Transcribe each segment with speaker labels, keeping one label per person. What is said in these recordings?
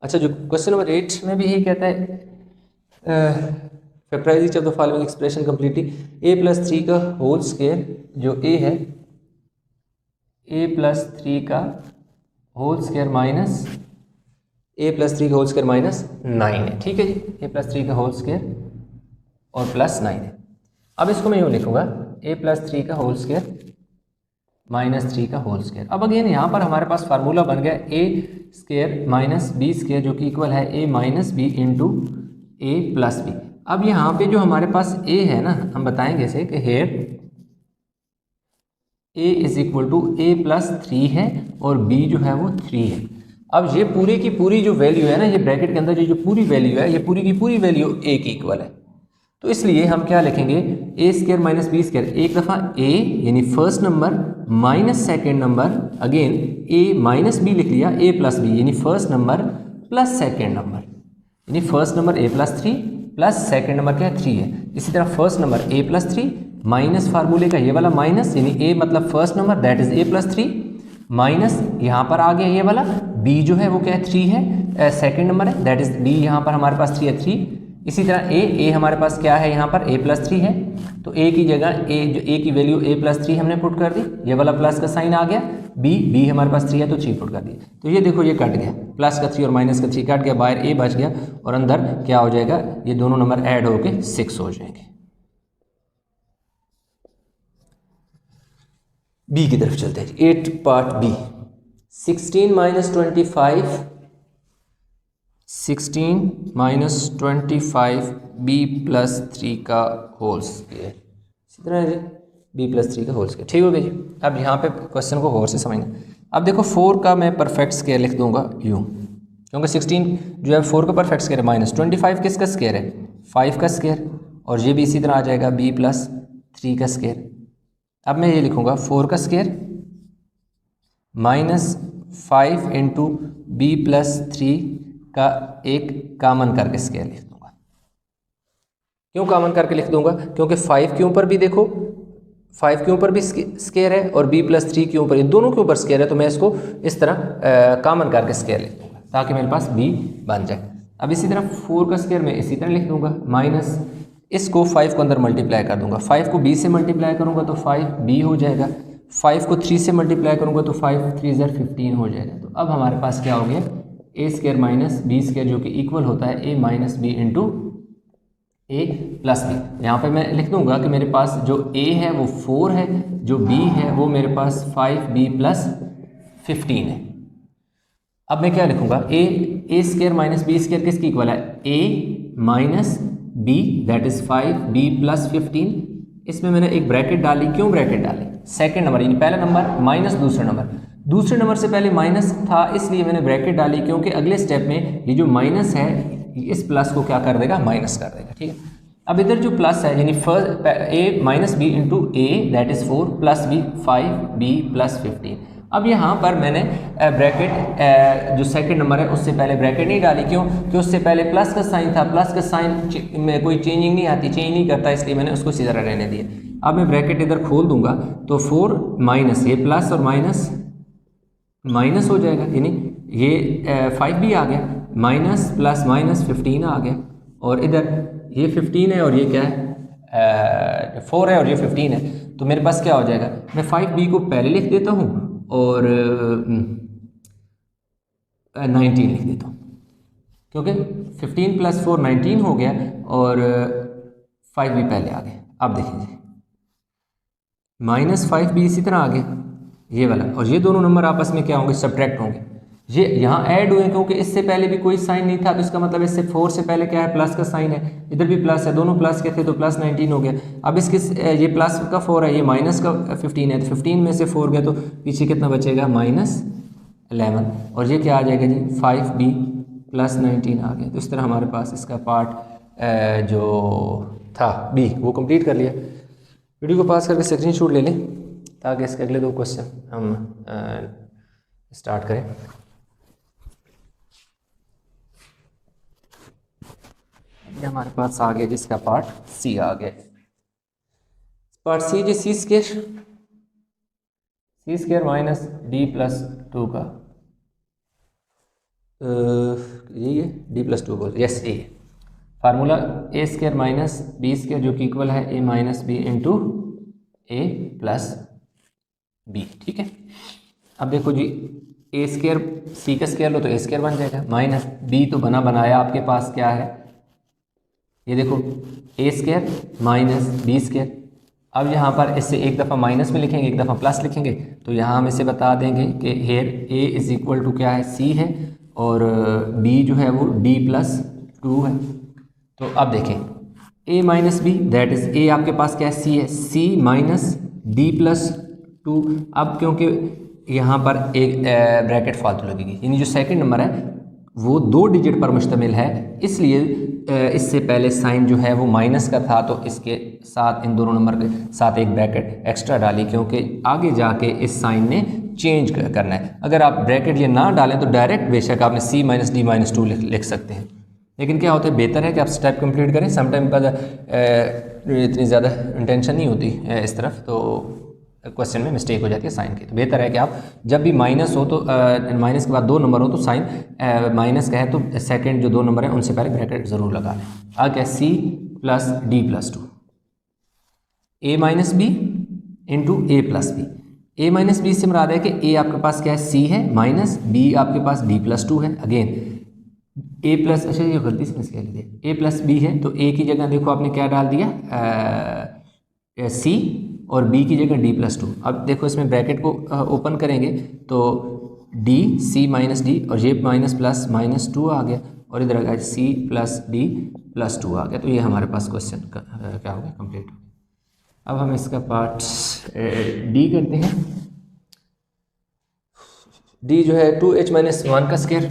Speaker 1: अच्छा, जो question number 8 में भी यही कहता है factorise each of the following expression completely. a plus 3 का होल स्क्वायर जो a है, a प्लस 3 का whole square minus a plus 3 का होल स्क्वायर माइनस 9 है। ठीक है जी, a प्लस 3 का होल स्क्वायर और प्लस 9 है। अब इसको मैं यूँ लिखूंगा a प्लस 3 का होल स्क्वायर माइनस 3 का होल स्क्वायर। अब अगेन यहाँ पर हमारे पास फार्मूला बन गया a square minus B square जो कि इक्वल है a minus B into A plus B. अब यहाँ पे जो हमारे पास a है ना, हम बताएंगे इसे कि here a is equal to a plus 3 है और b जो है वो 3 है। अब ये पूरी की पूरी जो वैल्यू है ना, ये ब्रैकेट के अंदर ये जो पूरी वैल्यू है, ये पूरी की पूरी वैल्यू a की इक्वल है। तो इसलिए हम क्या लिखेंगे, A square minus B square, एक दफ़ा a यानी first number minus second number, again a minus B लिख लिया, a प्लस बी यानी first number plus second number, यानी first number a plus 3 plus second number क्या है 3 है। इसी तरह first number a plus 3 minus फार्मूले का ये वाला माइनस, यानी a मतलब first number that is a plus 3 minus यहाँ पर आ गया ये वाला b जो है वो क्या है 3 है, सेकेंड नंबर है दैट इज b, यहाँ पर हमारे पास 3 है 3। इसी तरह a हमारे पास क्या है, यहाँ पर a प्लस 3 है, तो a की जगह जो a की वैल्यू a प्लस 3 हमने पुट कर दी, ये वाला प्लस का साइन आ गया, b हमारे पास 3 है तो 3 पुट कर दिया। तो ये देखो ये कट गया, प्लस का 3 और माइनस का 3 कट गया, बाहर a बच गया और अंदर क्या हो जाएगा, ये दोनों नंबर ऐड होके 6 हो जाएंगे। बी की तरफ चलते हैं, 8 part B. 16 minus 25 16 minus 25 B plus 3 का होल स्क्वायर, इसी तरह जी बी प्लस 3 का होल स्क्वायर। ठीक हो गया जी। अब यहाँ पे क्वेश्चन को गौर से समझना। अब देखो 4 का मैं परफेक्ट स्क्वायर लिख दूंगा यूँ, क्योंकि 16 जो है 4 का परफेक्ट स्क्वायर है, माइनस 25 किसका स्क्वायर है 5 का स्क्वायर, और ये भी इसी तरह आ जाएगा बी प्लस 3 का स्क्वायर। अब मैं ये लिखूँगा 4 का square minus 5 into B plus 3 का एक कामन करके स्क्वायर लिख दूंगा। क्यों कामन करके लिख दूंगा, क्योंकि 5 के ऊपर भी देखो 5 के ऊपर भी स्क्वायर है और b प्लस 3 के ऊपर, ये दोनों के ऊपर स्क्वायर है, तो मैं इसको इस तरह कामन करके स्क्वायर लिख दूंगा ताकि मेरे पास b बन जाए। अब इसी तरह 4 का स्क्वायर मैं इसी तरह लिख दूंगा, माइनस इसको 5 को अंदर मल्टीप्लाई कर दूंगा, 5 को b से मल्टीप्लाई करूंगा तो 5b हो जाएगा, 5 को 3 से मल्टीप्लाई करूंगा तो 5 3 ज़र 15 हो जाएगा। तो अब हमारे पास क्या हो गया, ए स्क्वायर माइनस बी स्क्वायर जो कि इक्वल होता है A minus B into A plus B. यहाँ पे मैं लिख दूंगा कि मेरे पास जो a है वो 4 है, जो b है वो मेरे पास 5b प्लस 15 है। अब मैं क्या लिखूंगा, A square minus B square किसकी इक्वल है, a minus B that is 5b plus 15। इसमें मैंने एक ब्रैकेट डाली, क्यों ब्रैकेट डाली, सेकेंड नंबर यानी पहला नंबर माइनस दूसरे नंबर से पहले माइनस था इसलिए मैंने ब्रैकेट डाली, क्योंकि अगले स्टेप में ये जो माइनस है इस प्लस को क्या कर देगा, माइनस कर देगा। ठीक है, अब इधर जो प्लस है यानी first A minus B into A that is 4 plus B 5b plus 15। अब यहाँ पर मैंने ब्रैकेट जो सेकंड नंबर है उससे पहले ब्रैकेट नहीं डाली, क्यों कि उससे पहले प्लस का साइन था, प्लस का साइन में कोई चेंजिंग नहीं आती, चेंज नहीं करता, इसलिए मैंने उसको सीधा रहने दिया। अब मैं ब्रैकेट इधर खोल दूंगा तो 4 माइनस ये प्लस और माइनस माइनस हो जाएगा, यानी ये 5b आ गया, माइनस प्लस माइनस 15 आ गया, और इधर ये 15 है और ये क्या है 4 है और ये 15 है, तो मेरे पास क्या हो जाएगा, मैं 5b को पहले लिख देता हूँ और 19 लिख देता हूँ, क्योंकि 15 प्लस 4 19 हो गया और 5b पहले आ गया। अब देखिए माइनस 5b इसी तरह आ गया ये वाला, और ये दोनों नंबर आपस में क्या होंगे, सब्ट्रैक्ट होंगे, ये यहाँ ऐड हुए क्योंकि इससे पहले भी कोई साइन नहीं था, तो इसका मतलब इससे 4 से पहले क्या है, प्लस का साइन है, इधर भी प्लस है, दोनों प्लस के थे तो प्लस 19 हो गया। अब इसके ये प्लस का 4 है, ये माइनस का 15 है, तो 15 में से 4 गया तो पीछे कितना बचेगा, माइनस 11, और ये क्या आ जाएगा जी 5b प्लस 19 आ गया। तो इस तरह हमारे पास इसका पार्ट जो था बी वो कंप्लीट कर लिया। वीडियो को पास करके स्क्रीन शॉट ले लें ताकि इसके अगले 2 क्वेश्चन हम स्टार्ट करें। ये हमारे पास आ गया जिसका पार्ट सी आ गया, पार्ट सी जी C square minus D plus 2 का, यही है D plus two whole, yes ये formula A square minus B square जो कि इक्वल है A minus B into A plus B, ठीक है। अब देखो जी ए स्क्र सी का स्क्र लो तो ए स्क्र बन जाएगा, माइनस बी तो बना बनाया आपके पास क्या है, ये देखो ए स्क्र माइनस बी स्क्र। अब यहाँ पर इससे एक दफ़ा माइनस में लिखेंगे, एक दफ़ा प्लस लिखेंगे, तो यहाँ हम इसे बता देंगे कि here A is equal to क्या है, सी है, और बी जो है वो डी प्लस टू है। तो अब देखें A minus B that is A आपके पास क्या है, सी है, C minus D plus two. अब क्योंकि यहाँ पर एक ब्रैकेट फालतू लगेगी, यानी जो सेकंड नंबर है वो 2 डिजिट पर मुश्तमिल है, इसलिए इससे पहले साइन जो है वो माइनस का था, तो इसके साथ इन दोनों नंबर के साथ एक ब्रैकेट एक्स्ट्रा डाली, क्योंकि आगे जाके इस साइन ने चेंज करना है। अगर आप ब्रैकेट ये ना डालें तो डायरेक्ट बेशक आपने सी माइनस डी माइनस टू लिख सकते हैं, लेकिन क्या होता है, बेहतर है कि आप स्टेप कंप्लीट करें। समटाइम इतनी ज़्यादा टेंशन नहीं होती इस तरफ, तो क्वेश्चन में मिस्टेक हो जाती है साइन की, तो बेहतर है कि आप जब भी माइनस हो तो माइनस के बाद 2 नंबर हो तो साइन माइनस का है तो सेकंड जो 2 नंबर है उनसे पहले ब्रैकेट ज़रूर लगा लें। आगे C plus D plus two, A minus B into A plus B. A minus B से मुराद है कि ए आपके पास क्या है, सी है, माइनस बी आपके पास डी प्लस टू है। अगेन ए प्लस, अच्छा ये गलती से कह लीजिए, ए प्लस बी है तो ए की जगह देखो आपने क्या डाल दिया, सी, और b की जगह d प्लस टू। अब देखो इसमें ब्रैकेट को ओपन करेंगे तो d c माइनस डी, और ये माइनस प्लस माइनस टू आ गया, और इधर आ गया c plus D plus two आ गया। तो ये हमारे पास क्वेश्चन क्या हो गया, कंप्लीट हो गया। अब हम इसका पार्ट d करते हैं। d जो है 2h माइनस वन का स्क्वायर,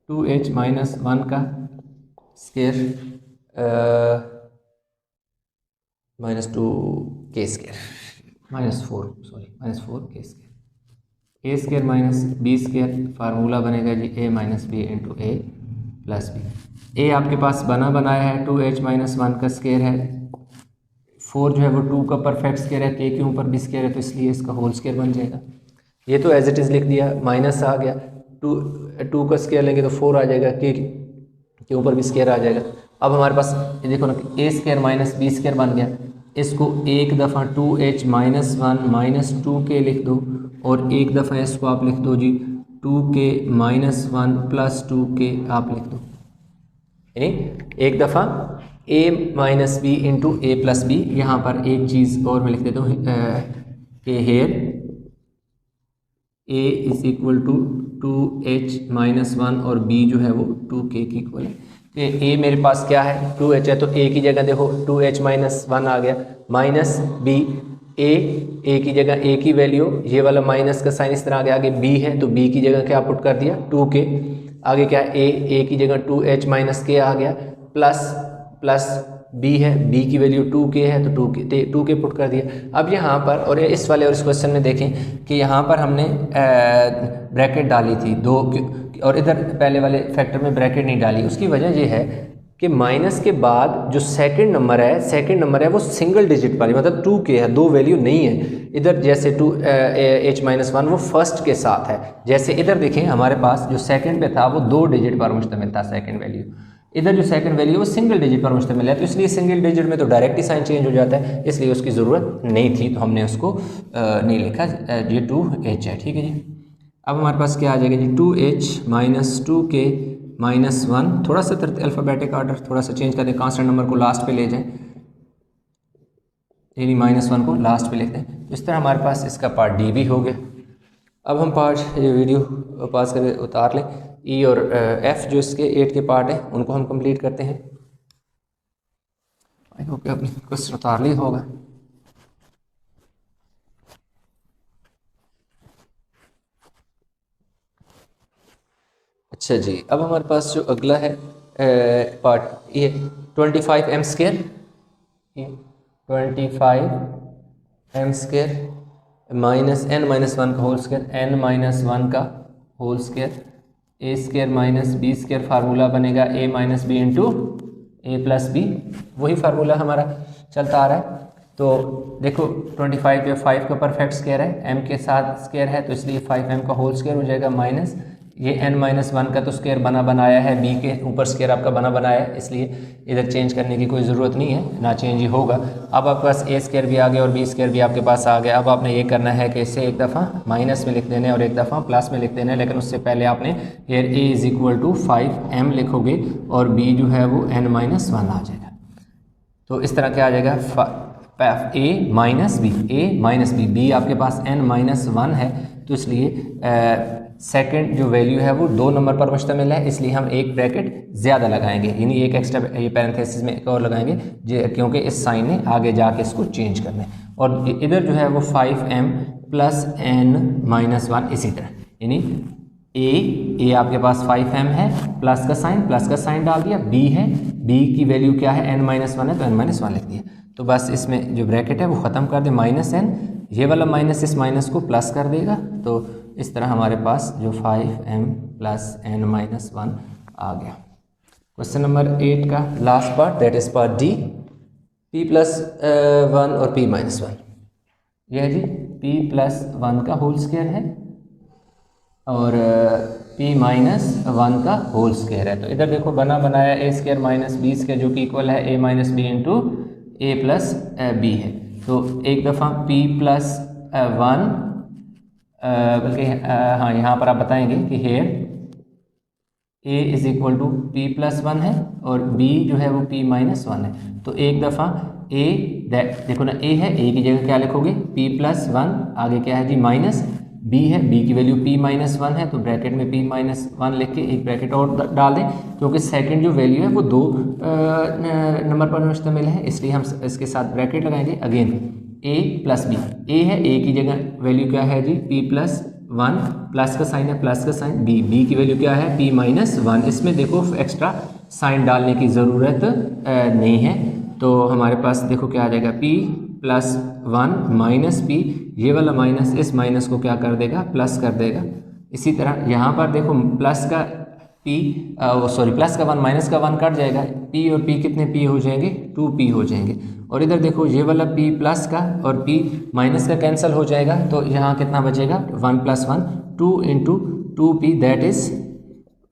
Speaker 1: 2h माइनस वन का स्क्वायर माइनस टू के स्क्वायर, माइनस फोर के square, A square minus B square, formula बनेगा जी A minus B into A plus B. ए आपके पास बना बनाया है 2h माइनस वन का स्क्वायर है, 4 जो है वो 2 का परफेक्ट स्क्वायर है, के ऊपर भी स्क्वायर है तो इसलिए इसका होल स्क्वायर बन जाएगा। ये तो एज इट इज़ लिख दिया, माइनस आ गया, 2 का स्क्वायर लेंगे तो 4 आ जाएगा, के ऊपर भी स्क्वायर आ जाएगा। अब हमारे पास ये देखो ना, ए स्क्वायर माइनस बी स्क्वायर बन गया, इसको एक दफ़ा 2h minus one minus two के लिख दो, और एक दफ़ा इसको आप लिख दो जी 2k minus one plus 2k आप लिख दो, यानी एक दफ़ा a minus B into A plus B. यहाँ पर एक चीज़ और मैं लिख देता हूँ कि here a is equal to 2h minus one और b जो है वो 2k की इक्वल है। ए मेरे पास क्या है, 2h है, तो a की जगह देखो 2h माइनस वन आ गया, माइनस b, a की जगह a की वैल्यू, ये वाला माइनस का साइन इस तरह आ गया, आगे b है तो b की जगह क्या पुट कर दिया 2k, आगे क्या है a की जगह 2h माइनस k आ गया, प्लस b है, b की वैल्यू 2k है तो 2k पुट कर दिया। अब यहाँ पर और इस वाले और इस क्वेश्चन में देखें कि यहाँ पर हमने ब्रैकेट डाली थी 2, और इधर पहले वाले फैक्टर में ब्रैकेट नहीं डाली। उसकी वजह ये है कि माइनस के बाद जो सेकंड नंबर है वो सिंगल डिजिट वाली, मतलब 2k है, 2 वैल्यू नहीं है। इधर जैसे 2h माइनस वन वो फर्स्ट के साथ है, जैसे इधर देखें हमारे पास जो सेकंड पे था वो 2 डिजिट पर मुश्तमिल था सेकंड वैल्यू, इधर जो सेकंड वैल्यू वो सिंगल डिजिट पर मुश्तमिल है, तो इसलिए सिंगल डिजिट में तो डायरेक्ट ही साइन चेंज हो जाता है, इसलिए उसकी ज़रूरत नहीं थी, तो हमने उसको नहीं लिखा, ये 2h है, ठीक है जी। अब हमारे पास क्या आ जाएगा जी 2h minus 2k minus one, थोड़ा सा अल्फ़ाबेटिक ऑर्डर थोड़ा सा चेंज कर दें, कांस्टेंट नंबर को लास्ट पे ले जाएं, यानी माइनस वन को लास्ट पे लेते हैं। इस तरह हमारे पास इसका पार्ट डी भी हो गया। अब हम पार्ट ये वीडियो पास करके उतार लें, ई और एफ जो इसके 8 के पार्ट है उनको हम कंप्लीट करते हैं। आई होप कि आपने क्वेश्चन उतार लिया होगा। अच्छा जी, अब हमारे पास जो अगला है पार्ट ये 25m square, 25m square minus n minus one का whole square, n minus one का whole square, A square minus B square, formula बनेगा a minus B into A plus B, वही फार्मूला हमारा चलता आ रहा है। तो देखो 25 पे 5 का परफेक्ट स्क्वायर है, m के साथ स्क्वायर है तो इसलिए 5m का होल स्क्वायर हो जाएगा माइनस ये n-1 का तो स्क्वायर बना बनाया है, b के ऊपर स्क्वायर आपका बना बनाया है, इसलिए इधर चेंज करने की कोई ज़रूरत नहीं है, ना चेंज ही होगा। अब आपके पास a स्क्वायर भी आ गया और b स्क्वायर भी आपके पास आ गया। अब आपने ये करना है कि इसे एक दफ़ा माइनस में लिख देना है और एक दफ़ा प्लस में लिख देना है, लेकिन उससे पहले आपने here a is equal to 5m लिखोगे और b जो है वो n-1 आ जाएगा। तो इस तरह क्या आ जाएगा, a माइनस बी, b आपके पास n-1 है, तो इसलिए सेकंड जो वैल्यू है वो 2 नंबर पर मुश्तमिल है, इसलिए हम एक ब्रैकेट ज़्यादा लगाएंगे, यानी एक एक्स्ट्रा ये पैरेंथेसिस में एक और लगाएंगे क्योंकि इस साइन ने आगे जाके इसको चेंज करना है। और इधर जो है वो 5m प्लस n-1 इसी तरह, यानी a आपके पास 5m है, प्लस का साइन डाल दिया, b है, b की वैल्यू क्या है n-1 है तो n-1 लिख दिया। तो बस इसमें जो ब्रैकेट है वो ख़त्म कर दे, -n, ये वाला माइनस इस माइनस को प्लस कर देगा, तो इस तरह हमारे पास जो 5m प्लस n-1 आ गया। क्वेश्चन नंबर 8 का last part, that is part D, p+1 और p-1, यह है जी p+1 का होल स्क्वायर है और p-1 का होल स्क्वायर है। तो इधर देखो बना बनाया a square minus b square जो कि इक्वल है a minus B into a plus B है। तो एक दफ़ा p+1 बल्कि हाँ यहाँ पर आप बताएंगे कि here a is equal to p+1 है और b जो है वो p-1 है। तो एक दफ़ा a देखो ना, a है, a की जगह क्या लिखोगे p+1, आगे क्या है जी माइनस b है, b की वैल्यू p-1 है, तो ब्रैकेट में p-1 लिख के एक ब्रैकेट और डाल दें, क्योंकि सेकंड जो वैल्यू है वो 2 नंबर पर मुश्तमिल है, इसलिए हम इसके साथ ब्रैकेट लगाएंगे। Again a plus b, a है, a की जगह वैल्यू क्या है जी p+1, प्लस का साइन है, प्लस का साइन, b की वैल्यू क्या है p-1। इसमें देखो एक्स्ट्रा साइन डालने की ज़रूरत नहीं है, तो हमारे पास देखो क्या आ जाएगा p+1 माइनस p, ये वाला माइनस इस माइनस को क्या कर देगा प्लस कर देगा। इसी तरह यहाँ पर देखो प्लस का प्लस का 1 माइनस का 1 कट जाएगा, p और p कितने p हो जाएंगे 2p हो जाएंगे। और इधर देखो ये वाला p प्लस का और p माइनस का कैंसिल हो जाएगा, तो यहाँ कितना बचेगा 1 + 1 2 × 2p, दैट इज़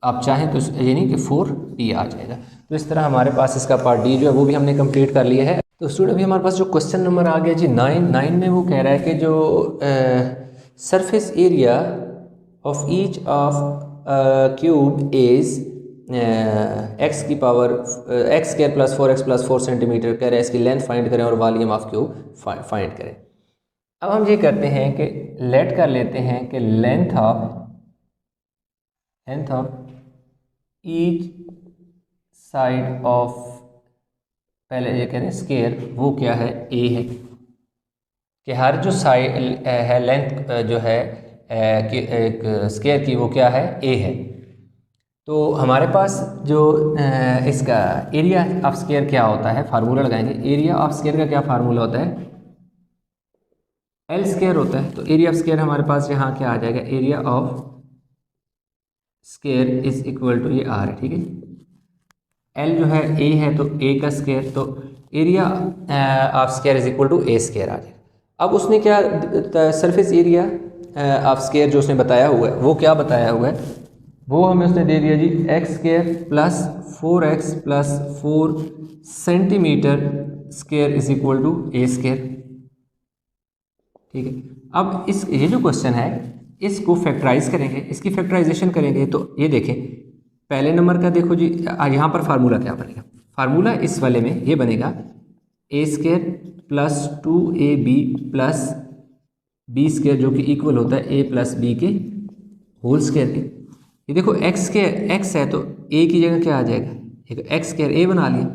Speaker 1: आप चाहें तो यानी कि 4p आ जाएगा। तो इस तरह हमारे पास इसका पार्ट डी जो है वो भी हमने कंप्लीट कर लिया है। तो स्टूडेंट अभी हमारे पास जो क्वेश्चन नंबर आ गया जी 9 में वो कह रहा है कि जो surface area of each of cube is x² + 4x + 4 centimetre कह रहे हैं, इसकी लेंथ फाइंड करें और वॉल्यूम ऑफ क्यूब फाइंड करें। अब हम ये करते हैं कि लेट कर लेते हैं कि length of each side of, पहले ये कह रहे हैं स्क्वायर, वो क्या है a है, कि हर जो साइड है लेंथ जो है कि एक स्क्वायर की वो क्या है a है। तो हमारे पास जो इसका एरिया ऑफ स्क्वायर क्या होता है, फार्मूला लगाएंगे। एरिया ऑफ स्क्वायर का क्या फार्मूला होता है, L² होता है। तो एरिया ऑफ स्क्वायर हमारे पास यहाँ क्या आ जाएगा, area of square is equal to ये r है, ठीक है। L जो है a है तो a का स्क्वायर, तो area of square is equal to a² आ जाएगा। अब उसने क्या सरफेस एरिया ऑफ स्क्वायर जो उसने बताया हुआ है वो क्या बताया हुआ है, वो हमें उसने दे दिया जी x² + 4x + 4 centimetre square is equal to a², ठीक है। अब ये जो क्वेश्चन है इसको फैक्टराइज करेंगे, इसकी फैक्टराइजेशन करेंगे, तो ये देखें पहले नंबर का देखो जी, यहाँ पर फार्मूला क्या बनेगा, फार्मूला इस वाले में ये बनेगा a² + 2ab + b² जो कि इक्वल होता है a + b के होल स्क्वायर के। ये देखो x है तो a की जगह क्या आ जाएगा, x² a बना लिया,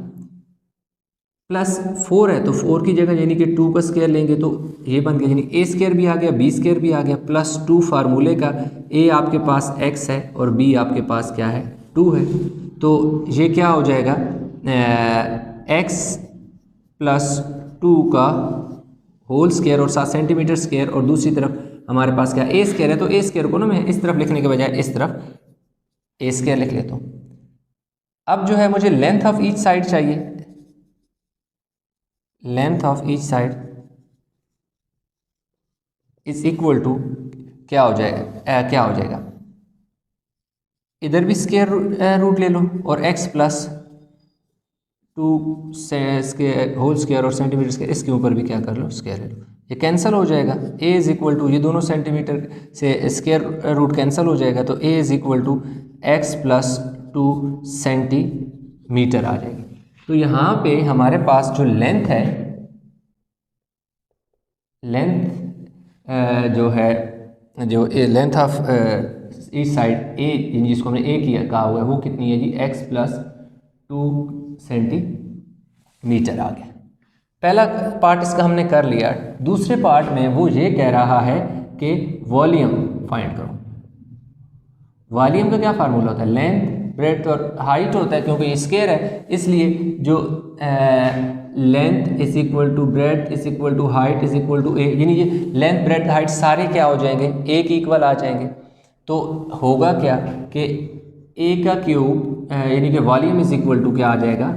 Speaker 1: प्लस 4 है तो 4 की जगह यानी कि 2 का स्क्वायर लेंगे तो ये बन गया, यानी a² भी आ गया b² भी आ गया, +2 फार्मूले का, a आपके पास x है और b आपके पास क्या है 2 है, तो ये क्या हो जाएगा x + 2 का होल स्क्वायर और 7 सेंटीमीटर स्क्वायर, और दूसरी तरफ हमारे पास क्या a² है, तो a² को ना मैं इस तरफ लिखने के बजाय इस तरफ a² लिख लेता हूँ। अब जो है मुझे लेंथ ऑफ ईच साइड चाहिए, length of each side is equal to क्या हो जाएगा इधर भी स्क्वायर रूट ले लो और x plus 2 square whole square और सेंटीमीटर स्क्वायर, इसके ऊपर भी क्या कर लो, स्क्वायर ले लो, ये कैंसिल हो जाएगा। a इज इक्वल टू, ये दोनों सेंटीमीटर से स्क्वायर रूट कैंसिल हो जाएगा, तो a is equal to x plus 2 centimetre आ जाएगी। तो यहाँ पे हमारे पास जो लेंथ है, लेंथ जो है, जो लेंथ ऑफ इस साइड ए, जिसको हमने ए किया कहा हुआ है, वो कितनी है जी, x प्लस 2 सेंटीमीटर आ गया। पहला पार्ट इसका हमने कर लिया। दूसरे पार्ट में वो ये कह रहा है कि वॉल्यूम फाइंड करो। वॉल्यूम का क्या फार्मूला होता है, लेंथ ब्रेड्थ और हाइट होता है, क्योंकि ये स्क्वायर है इसलिए जो length is equal to breadth is equal to height is equal to A, यानी ये लेंथ ब्रेड्थ हाइट सारे क्या हो जाएंगे, ए के इक्वल आ जाएंगे। तो होगा क्या कि ए का क्यूब यानी कि वॉल्यूम इज इक्वल टू क्या आ जाएगा,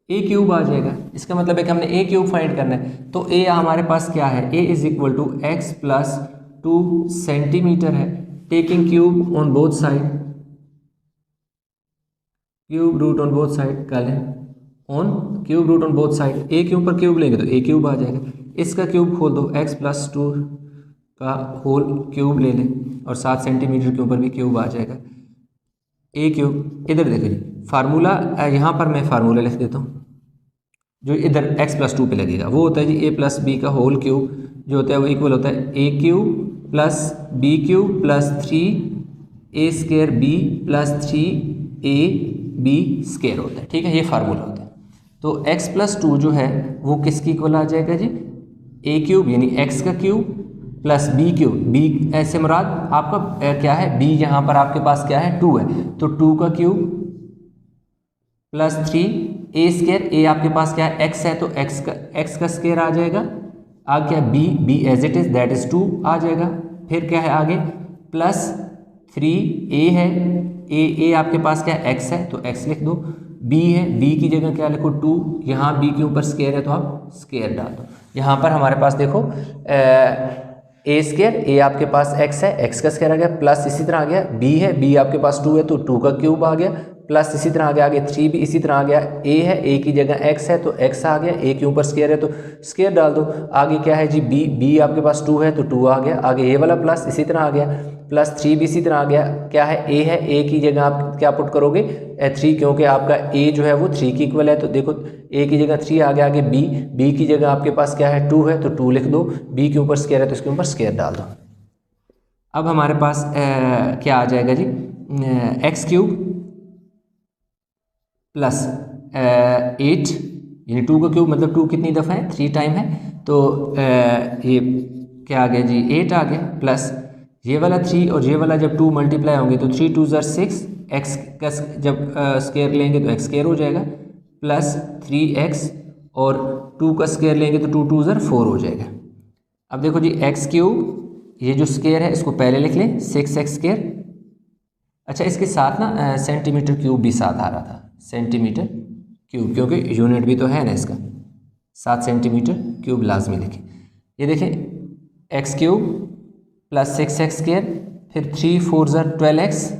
Speaker 1: ए क्यूब आ जाएगा। इसका मतलब है कि हमने ए क्यूब फाइंड करना है, तो ए हमारे पास क्या है, A is equal to X plus 2 centimetre है, taking cube on both side, cube root on both side कर लें, on cube root on both side, A के ऊपर क्यूब लेंगे तो ए क्यूब आ जाएगा। इसका क्यूब खोल दो, एक्स प्लस 2 का होल क्यूब ले लें और 7 सेंटीमीटर के ऊपर भी क्यूब आ जाएगा, ए क्यूब। इधर देखो जी फार्मूला, यहाँ पर मैं फार्मूला लिख देता हूँ, जो इधर x प्लस 2 पे लगेगा वो होता है जी a प्लस बी का होल क्यूब, जो होता है वो इक्वल होता है a cube plus B cube plus 3 a square b plus 3 a b square होता है। ठीक है, ये फार्मूला होता है। तो x प्लस 2 जो है वो किसकी इक्वल आ जाएगा जी, a क्यूब यानी x का cube plus B cube, B ऐसे मुराद आपका क्या है, बी यहाँ पर आपके पास क्या है 2 है, तो 2 का क्यूब प्लस 3 ए स्क्वायर, ए आपके पास क्या है x है तो x का स्क्वायर आ जाएगा, आगे क्या b, b as it is that is 2 आ जाएगा। फिर क्या है आगे प्लस 3 a है, a आपके पास क्या है x है तो x लिख दो, b है b की जगह क्या लिखो 2, यहाँ b के ऊपर स्क्वायर है तो आप स्क्वायर डाल दो। यहाँ पर हमारे पास देखो ए स्क्वायर, ए आपके पास x है, x का स्क्वायर आ गया, प्लस इसी तरह आ गया b है, b आपके पास 2 है तो 2 का क्यूब आ गया, प्लस इसी तरह आ गया आगे 3 भी इसी तरह आ गया, a है, a की जगह x है तो x आ गया, a के ऊपर स्क्वायर है तो स्क्वायर डाल दो। आगे क्या है जी b आपके पास 2 है तो 2 आ गया, आगे a वाला प्लस इसी तरह आ गया, प्लस 3 भी इसी तरह आ गया। क्या है a है, a की जगह आप क्या पुट करोगे 3, क्योंकि आपका a जो है वो 3 की इक्वल है, तो देखो a की जगह 3 आ गया, आगे b की जगह आपके पास क्या है 2 है तो 2 लिख दो, b के ऊपर स्क्वायर है तो इसके ऊपर स्क्वायर डाल दो। अब हमारे पास क्या आ जाएगा जी, एक्स क्यूब प्लस 8 यानी 2 का क्यूब मतलब 2 कितनी दफ़ा है 3 टाइम है, तो ये क्या आ गया जी 8 आ गया, प्लस ये वाला 3 और ये वाला जब 2 मल्टीप्लाई होंगे तो 3 2 ज़र 6, एक्स का जब स्क्वायर लेंगे तो एक्स स्क्वायर हो जाएगा, प्लस 3x और 2 का स्क्वायर लेंगे तो 2 2 ज़र 4 हो जाएगा। अब देखो जी एक्स क्यूब, ये जो स्क्वायर है इसको पहले लिख लें 6x स्क्वायर। अच्छा इसके साथ ना सेंटीमीटर क्यूब भी साथ आ रहा था, सेंटीमीटर क्यूब, क्योंकि यूनिट भी तो है ना इसका, 7 सेंटीमीटर क्यूब लाजमी लिखें। ये देखें x cube plus 6x square, फिर 3 4 ज़र 12x,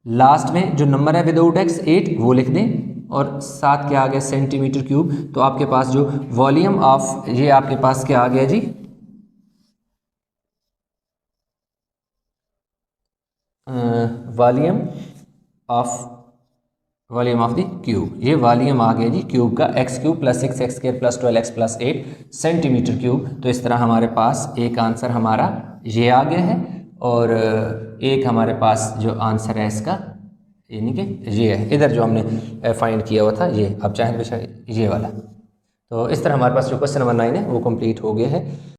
Speaker 1: लास्ट में जो नंबर है विदाउट x 8 वो लिख दें, और साथ क्या आ गया सेंटीमीटर क्यूब। तो आपके पास जो वॉल्यूम ऑफ, ये आपके पास क्या आ गया जी, वॉल्यूम ऑफ द क्यूब, ये वॉल्यूम आ गया जी क्यूब का, x cube plus 6x square plus 12x plus 8 centimetre cube. तो इस तरह हमारे पास एक आंसर हमारा ये आ गया है, और एक हमारे पास जो आंसर है इसका यानी कि ये है, इधर जो हमने फाइंड किया हुआ था ये, अब चाहें तो ये वाला। तो इस तरह हमारे पास जो क्वेश्चन नंबर 9 है वो कंप्लीट हो गया है।